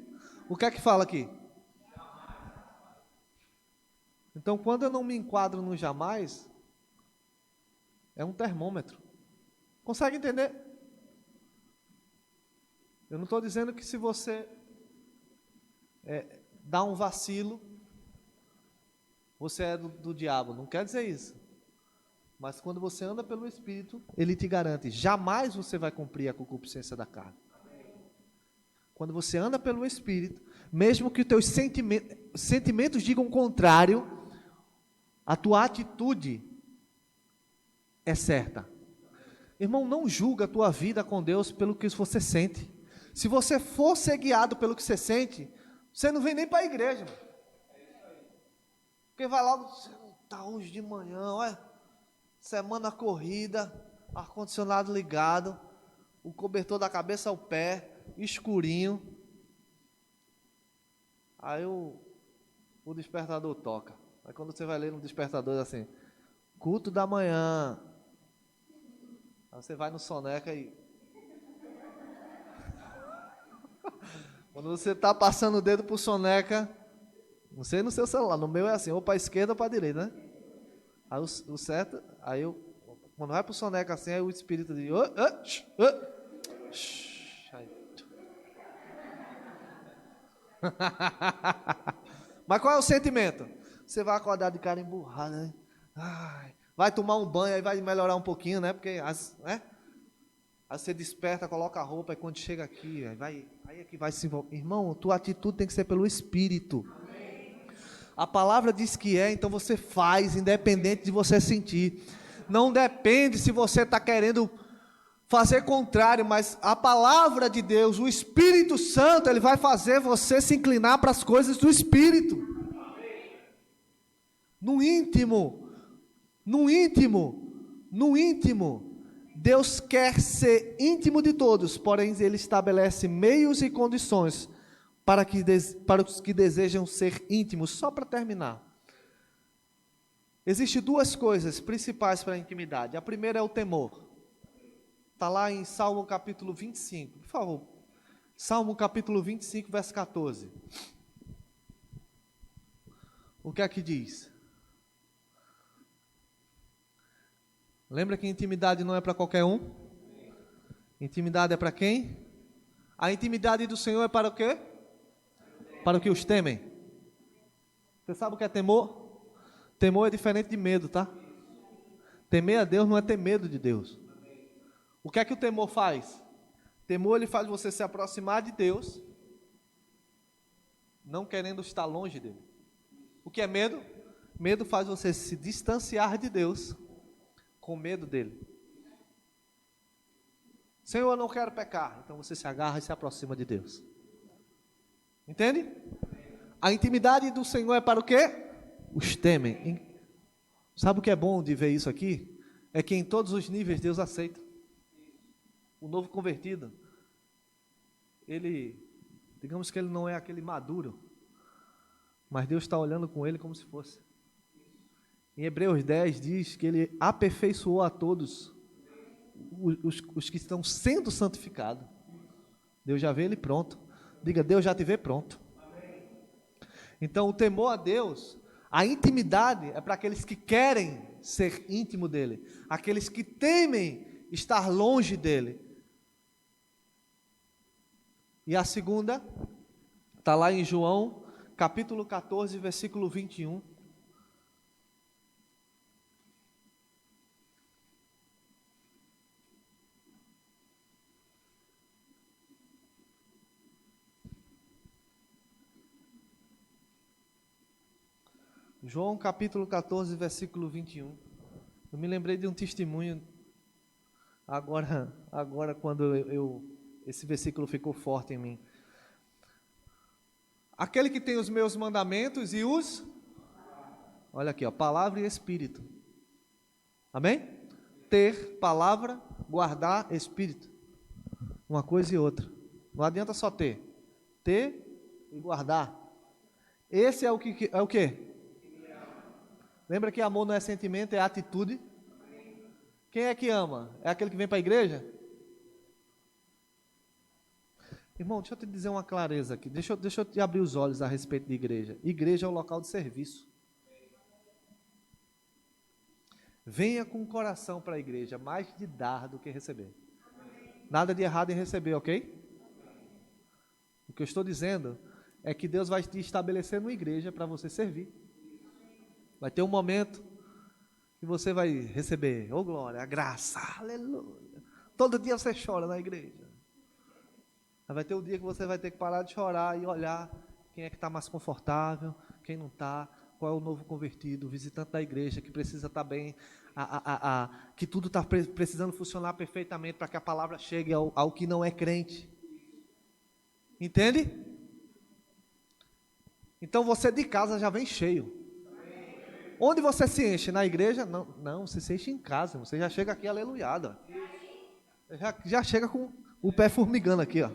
O que é que fala aqui? Então, quando eu não me enquadro no jamais, é um termômetro. Consegue entender? Eu não estou dizendo que se você dá um vacilo, você é do diabo. Não quer dizer isso. Mas quando você anda pelo Espírito, ele te garante, jamais você vai cumprir a concupiscência da carne. Quando você anda pelo Espírito, mesmo que os teus sentimentos digam o contrário, a tua atitude é certa. Irmão, não julga a tua vida com Deus pelo que você sente. Se você for ser guiado pelo que você sente, você não vem nem para a igreja. Porque vai lá, está hoje de manhã, olha, semana corrida, ar-condicionado ligado, o cobertor da cabeça ao pé, escurinho. Aí o despertador toca. Aí quando você vai ler no despertador assim, culto da manhã. Aí você vai no soneca e... Quando você está passando o dedo por soneca, não sei no seu celular, no meu é assim, ou para a esquerda ou para a direita, né? Aí o certo, aí quando vai para o soneca assim, aí o espírito diz, Mas qual é o sentimento? Você vai acordar de cara emburrada, né? Vai tomar um banho, aí vai melhorar um pouquinho, né? Porque aí você desperta, coloca a roupa, e quando chega aqui, aí é que vai se envolver. Irmão, tua atitude tem que ser pelo Espírito. A palavra diz que então você faz, independente de você sentir. Não depende se você está querendo fazer contrário, mas a palavra de Deus, o Espírito Santo, ele vai fazer você se inclinar para as coisas do Espírito. No íntimo, no íntimo, no íntimo, Deus quer ser íntimo de todos, porém Ele estabelece meios e condições para os que desejam ser íntimos. Só para terminar, existem duas coisas principais para a intimidade. A primeira é o temor. Está lá em Salmo capítulo 25, por favor. Salmo capítulo 25, verso 14. O que é que diz? Lembra que intimidade não é para qualquer um? Intimidade é para quem? A intimidade do Senhor é para o quê? Para o que os temem. Você sabe o que é temor? Temor é diferente de medo, tá? Temer a Deus não é ter medo de Deus. O que é que o temor faz? Temor, ele faz você se aproximar de Deus, não querendo estar longe dele. O que é medo? Medo faz você se distanciar de Deus, com medo dele. Senhor, eu não quero pecar. Então você se agarra e se aproxima de Deus. Entende? A intimidade do Senhor é para o quê? Os temem. Sabe o que é bom de ver isso aqui? É que em todos os níveis Deus aceita. O novo convertido, ele, digamos que ele não é aquele maduro, mas Deus está olhando com ele como se fosse. Em Hebreus 10 diz que ele aperfeiçoou a todos os que estão sendo santificados. Deus já vê ele pronto. Diga, Deus já te vê pronto. Então o temor a Deus, a intimidade é para aqueles que querem ser íntimo dele, aqueles que temem estar longe dele. E a segunda está lá em João capítulo 14, versículo 21. João capítulo 14, versículo 21. Eu me lembrei de um testemunho agora quando esse versículo ficou forte em mim. Aquele que tem os meus mandamentos e os... Olha aqui, ó, palavra e espírito. Amém? Ter, palavra, guardar, espírito. Uma coisa e outra. Não adianta só ter. Ter e guardar. Esse é o que é o quê? Lembra que amor não é sentimento, é atitude. Quem é que ama? É aquele que vem para a igreja? Irmão, deixa eu te dizer uma clareza aqui. Deixa eu te abrir os olhos a respeito de igreja. Igreja é o local de serviço. Venha com o coração para a igreja, mais de dar do que receber. Nada de errado em receber, ok? O que eu estou dizendo é que Deus vai te estabelecer numa igreja para você servir. Vai ter um momento que você vai receber, oh glória, a graça, aleluia. Todo dia você chora na igreja. Vai ter um dia que você vai ter que parar de chorar e olhar quem é que está mais confortável, quem não está, qual é o novo convertido, o visitante da igreja que precisa estar bem, que tudo está precisando funcionar perfeitamente para que a palavra chegue ao que não é crente. Entende? Então você de casa já vem cheio. Onde você se enche? Na igreja? Não, você se enche em casa. Você já chega aqui aleluiado. Já chega com o pé formigando aqui, ó.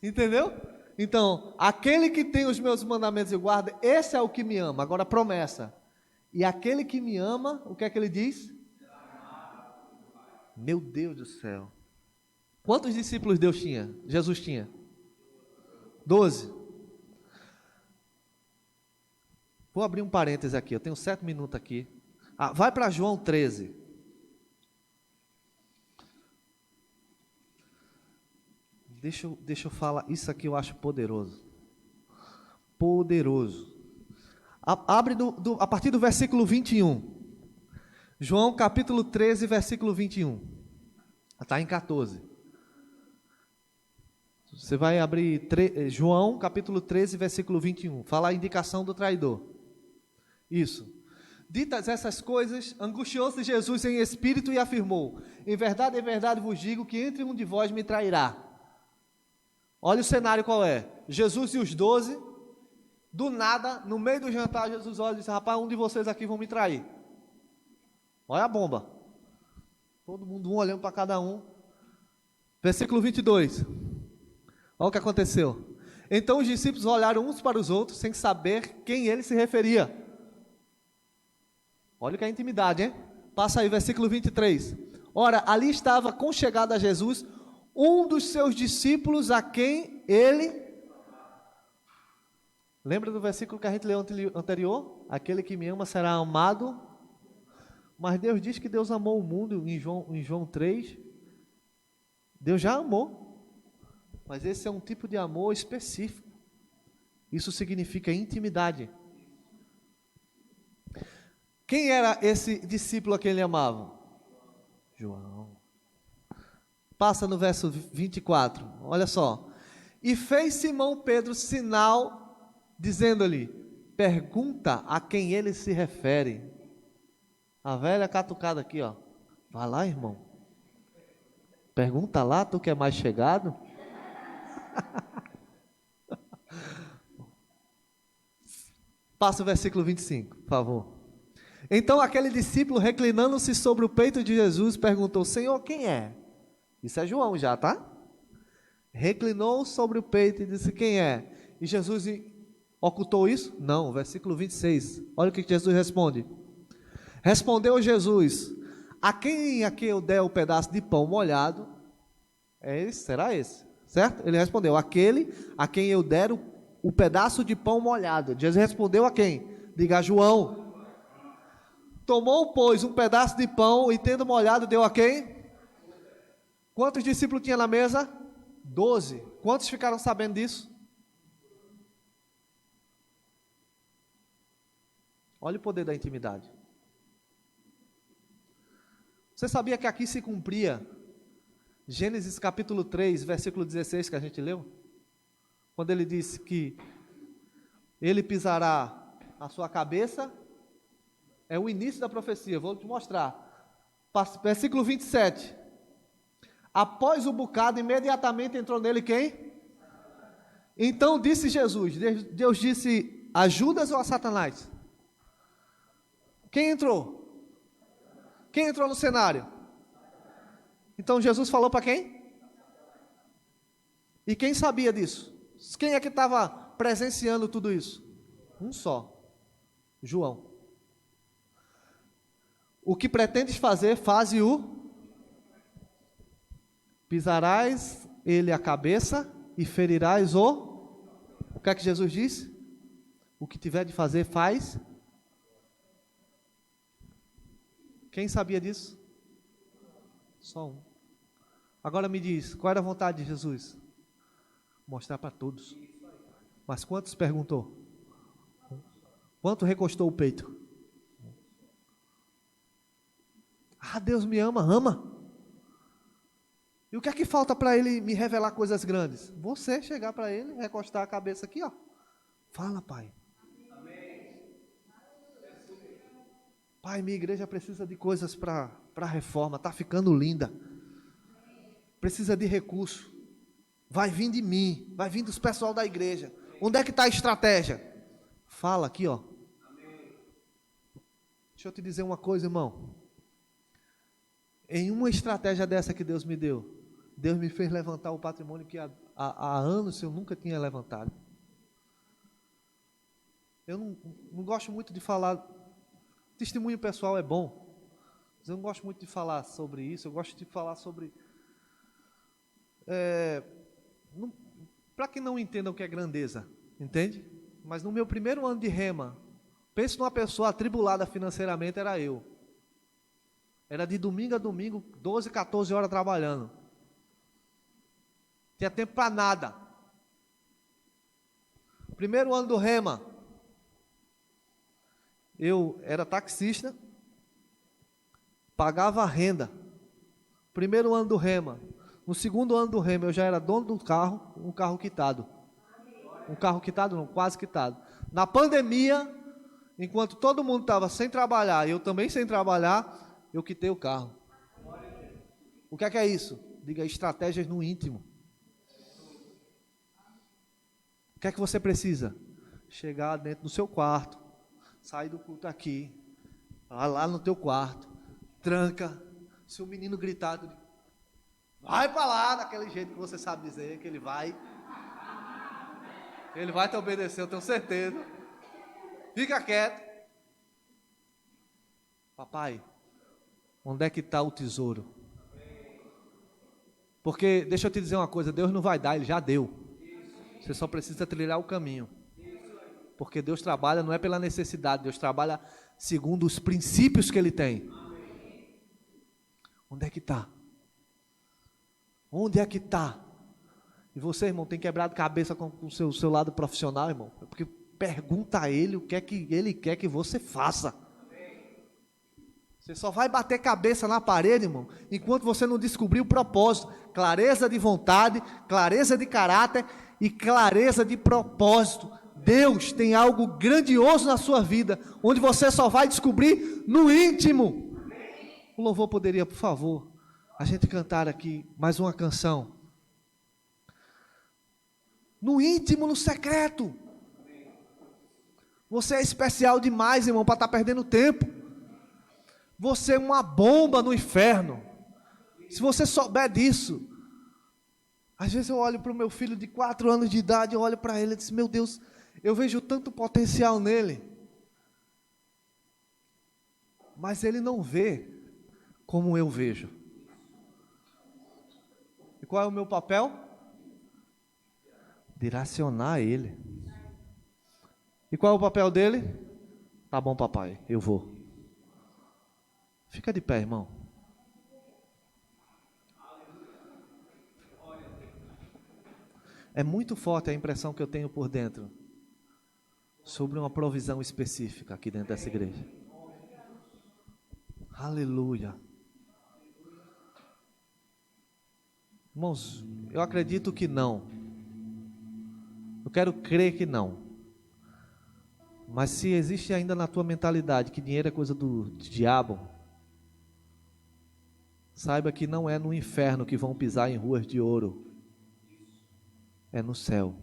Entendeu? Então, aquele que tem os meus mandamentos e guarda, esse é o que me ama. Agora, promessa. E aquele que me ama, o que é que ele diz? Meu Deus do céu. Quantos discípulos Deus tinha? Jesus tinha? 12. Vou abrir um parêntese aqui, eu tenho 7 minutos aqui. Vai para João 13. Deixa eu falar, isso aqui eu acho poderoso. Poderoso. Abre a partir do versículo 21. João capítulo 13, versículo 21. Está em 14. Você vai abrir João capítulo 13, versículo 21. Fala a indicação do traidor. Isso. Ditas essas coisas, angustiou-se Jesus em espírito e afirmou: em verdade vos digo que entre um de vós me trairá. Olha o cenário qual é. Jesus e os 12, do nada, no meio do jantar, Jesus olha e diz: rapaz, um de vocês aqui vão me trair. Olha a bomba. Todo mundo olhando para cada um. Versículo 22. Olha o que aconteceu. Então os discípulos olharam uns para os outros, sem saber quem ele se referia. Olha o que é intimidade, hein? Passa aí, versículo 23. Ora, ali estava conchegado a Jesus um dos seus discípulos a quem ele... Lembra do versículo que a gente leu anterior? Aquele que me ama será amado. Mas Deus diz que Deus amou o mundo em João 3. Deus já amou. Mas esse é um tipo de amor específico. Isso significa intimidade. Quem era esse discípulo a quem ele amava? João. Passa no verso 24, olha só. E fez Simão Pedro sinal, dizendo-lhe: pergunta a quem ele se refere. A velha catucada aqui, ó. Vai lá, irmão. Pergunta lá, tu que é mais chegado. Passa o versículo 25, por favor. Então aquele discípulo, reclinando-se sobre o peito de Jesus, perguntou: Senhor, quem é? Isso é João já, tá? Reclinou sobre o peito e disse: quem é? E Jesus ocultou isso? Não, versículo 26. Olha o que Jesus responde. Respondeu Jesus: a quem eu der o pedaço de pão molhado, é esse, será esse, certo? Ele respondeu: aquele a quem eu der o pedaço de pão molhado. Jesus respondeu a quem? Diga: a João. Tomou, pois, um pedaço de pão e, tendo molhado, deu a quem? Quantos discípulos tinha na mesa? 12. Quantos ficaram sabendo disso? Olha o poder da intimidade. Você sabia que aqui se cumpria Gênesis capítulo 3, versículo 16, que a gente leu? Quando ele disse que ele pisará a sua cabeça. É o início da profecia, vou te mostrar. Versículo 27. Após o bocado, imediatamente entrou nele quem? Então disse Jesus, Deus disse a Judas ou a Satanás? Quem entrou? Quem entrou no cenário? Então Jesus falou para quem? E quem sabia disso? Quem é que estava presenciando tudo isso? Um só, João. O que pretendes fazer, faze-o. Pisarás ele a cabeça e ferirás o... O que é que Jesus disse? O que tiver de fazer, faz. Quem sabia disso? Só um. Agora me diz, qual era a vontade de Jesus? Mostrar para todos. Mas quantos perguntou? Quanto recostou o peito? Ah, Deus me ama, ama. E o que é que falta para Ele me revelar coisas grandes? Você chegar para Ele, recostar a cabeça aqui, ó. Fala, Pai. Pai, minha igreja precisa de coisas para reforma, está ficando linda. Precisa de recurso. Vai vir de mim, vai vir dos pessoal da igreja. Onde é que está a estratégia? Fala aqui, ó. Deixa eu te dizer uma coisa, irmão. Em uma estratégia dessa que Deus me deu, Deus me fez levantar o patrimônio que há anos eu nunca tinha levantado. Eu não gosto muito de falar, testemunho pessoal é bom, mas eu não gosto muito de falar sobre isso, eu gosto de falar sobre... para que não entenda o que é grandeza, entende? Mas no meu primeiro ano de rema, pense numa pessoa atribulada financeiramente, era eu. Era de domingo a domingo, 12, 14 horas trabalhando. Tinha tempo para nada. Primeiro ano do rema, eu era taxista, pagava a renda. Primeiro ano do rema. No segundo ano do rema, eu já era dono do carro, um carro quitado. Um carro quitado não, quase quitado. Na pandemia, enquanto todo mundo estava sem trabalhar, e eu também sem trabalhar, eu quitei o carro. O que é isso? Diga, estratégias no íntimo. O que é que você precisa? Chegar dentro do seu quarto, sair do culto aqui, vai lá no teu quarto, tranca. Se o menino gritar, vai para lá, daquele jeito que você sabe dizer, que ele vai te obedecer, eu tenho certeza. Fica quieto. Papai, onde é que está o tesouro? Porque, deixa eu te dizer uma coisa, Deus não vai dar, Ele já deu. Você só precisa trilhar o caminho. Porque Deus trabalha não é pela necessidade, Deus trabalha segundo os princípios que Ele tem. Onde é que está? Onde é que está? E você, irmão, tem quebrado cabeça com o seu lado profissional, irmão. Porque pergunta a Ele o que é que Ele quer que você faça. Você só vai bater cabeça na parede, irmão, enquanto você não descobrir o propósito. Clareza de vontade, clareza de caráter e clareza de propósito. Deus tem algo grandioso na sua vida, onde você só vai descobrir no íntimo. O louvor poderia, por favor, a gente cantar aqui mais uma canção. No íntimo, no secreto. Você é especial demais, irmão, para estar perdendo tempo. Você é uma bomba no inferno. Se você souber disso. Às vezes eu olho para o meu filho de 4 anos de idade, eu olho para ele e digo, meu Deus, eu vejo tanto potencial nele. Mas ele não vê como eu vejo. E qual é o meu papel? Direcionar ele. E qual é o papel dele? Tá bom, papai, eu vou. Fica de pé, irmão. É muito forte a impressão que eu tenho por dentro sobre uma provisão específica aqui dentro dessa igreja. Aleluia. Irmãos, eu acredito que não. Eu quero crer que não. Mas se existe ainda na tua mentalidade que dinheiro é coisa do diabo, saiba que não é no inferno que vão pisar em ruas de ouro. É no céu.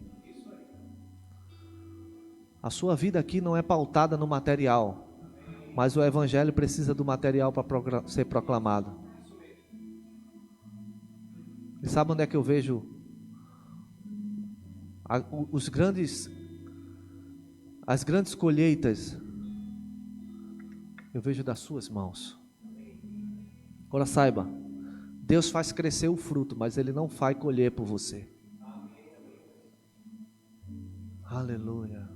A sua vida aqui não é pautada no material, mas o evangelho precisa do material para ser proclamado. E sabe onde é que eu vejo as grandes colheitas? Eu vejo das suas mãos. Agora saiba, Deus faz crescer o fruto, mas Ele não faz colher por você. Aleluia.